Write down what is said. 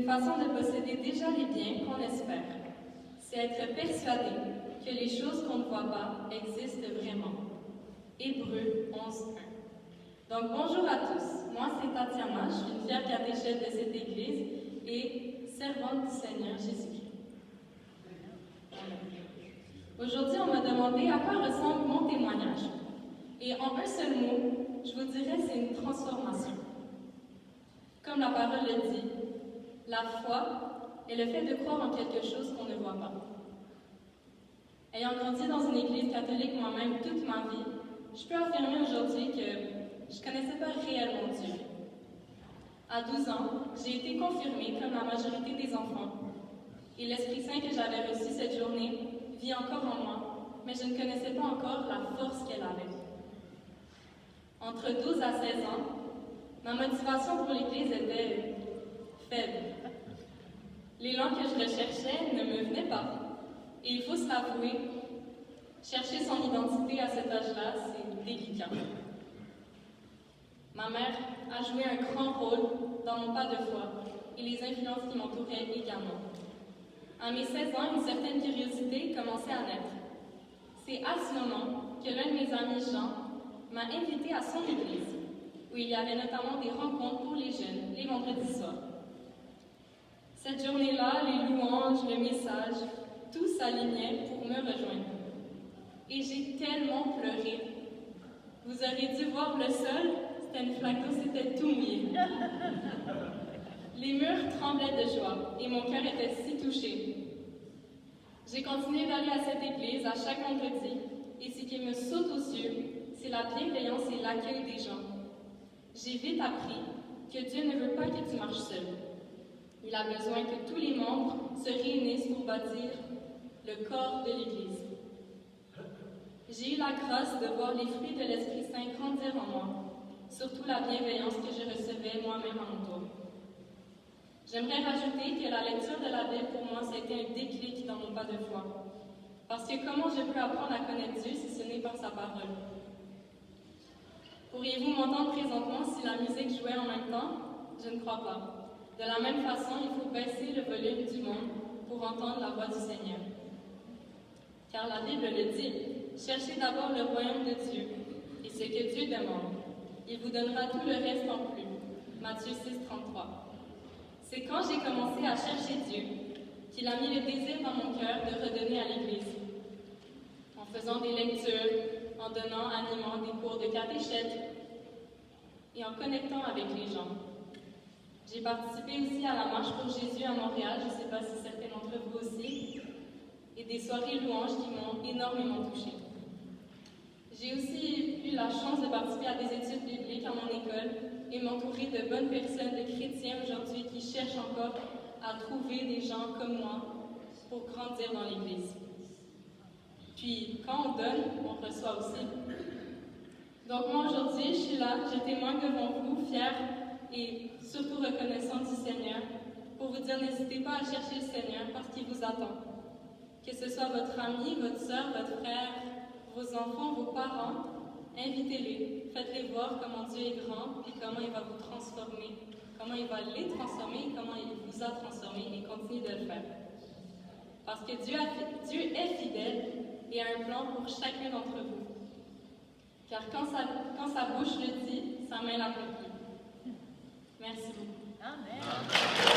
une façon de posséder déjà les biens qu'on espère. C'est être persuadé que les choses qu'on ne voit pas existent vraiment. Hébreux 11:1. Donc bonjour à tous, moi c'est Tatiana, je suis une fière catéchète de cette église et servante du Seigneur Jésus-Christ. Aujourd'hui, on m'a demandé à quoi ressemble mon témoignage. Et en un seul mot, je vous dirais c'est une transformation. Comme la parole le dit, la foi est le fait de croire en quelque chose qu'on ne voit pas. Ayant grandi dans une église catholique moi-même toute ma vie, je peux affirmer aujourd'hui que je ne connaissais pas réellement Dieu. À 12 ans, j'ai été confirmée comme la majorité des enfants. Et l'Esprit Saint que j'avais reçu cette journée vit encore en moi, mais je ne connaissais pas encore la force qu'elle avait. Entre 12 à 16 ans, ma motivation pour l'Église était faible. L'élan que je recherchais ne me venait pas. Et il faut se l'avouer, chercher son identité à cet âge-là, c'est délicat. Ma mère a joué un grand rôle dans mon pas de foi et les influences qui m'entouraient également. À mes 16 ans, une certaine curiosité commençait à naître. C'est à ce moment que l'un de mes amis, Jean, m'a invité à son église, où il y avait notamment des rencontres pour les jeunes, les vendredis soirs. Cette journée-là, les louanges, le message, tout s'alignait pour me rejoindre. Et j'ai tellement pleuré. Vous auriez dû voir le sol, c'était une flaque d'eau, c'était tout mouillé. Les murs tremblaient de joie et mon cœur était si touché. J'ai continué d'aller à cette église à chaque vendredi et ce qui me saute aux yeux, c'est la bienveillance et l'accueil des gens. J'ai vite appris que Dieu ne veut pas que tu marches seul. Il a besoin que tous les membres se réunissent pour bâtir le corps de l'Église. J'ai eu la grâce de voir les fruits de l'Esprit Saint grandir en moi, surtout la bienveillance que je recevais moi-même à mon tour. J'aimerais rajouter que la lecture de la Bible, pour moi, ça a été un déclic dans mon pas de foi. Parce que comment je peux apprendre à connaître Dieu si ce n'est par sa parole? Pourriez-vous m'entendre présentement si la musique jouait en même temps? Je ne crois pas. De la même façon, il faut baisser le volume du monde pour entendre la voix du Seigneur. Car la Bible le dit, cherchez d'abord le royaume de Dieu et ce que Dieu demande. Il vous donnera tout le reste en plus. Matthieu 6:33. C'est quand j'ai commencé à chercher Dieu qu'il a mis le désir dans mon cœur de redonner à l'Église. En faisant des lectures, en animant des cours de catéchète et en connectant avec les gens. J'ai participé aussi à la Marche pour Jésus à Montréal, je ne sais pas si certains d'entre vous aussi, et des soirées louanges qui m'ont énormément touchée. J'ai aussi eu la chance de participer à des études bibliques à mon école et m'entourer de bonnes personnes, de chrétiens aujourd'hui qui cherchent encore à trouver des gens comme moi pour grandir dans l'Église. Puis, quand on donne, on reçoit aussi. Donc moi, aujourd'hui, je suis là, je témoigne devant vous, fière et surtout reconnaissante du Seigneur, pour vous dire, n'hésitez pas à chercher le Seigneur parce qu'il vous attend. Que ce soit votre ami, votre soeur, votre frère, vos enfants, vos parents, invitez-les, faites-les voir comment Dieu est grand et comment il va vous transformer, comment il va les transformer et comment il vous a transformé et continue de le faire. Parce que Dieu est fidèle et a un plan pour chacun d'entre vous. Car quand sa bouche le dit, sa main l'accomplit. Merci beaucoup. Amen.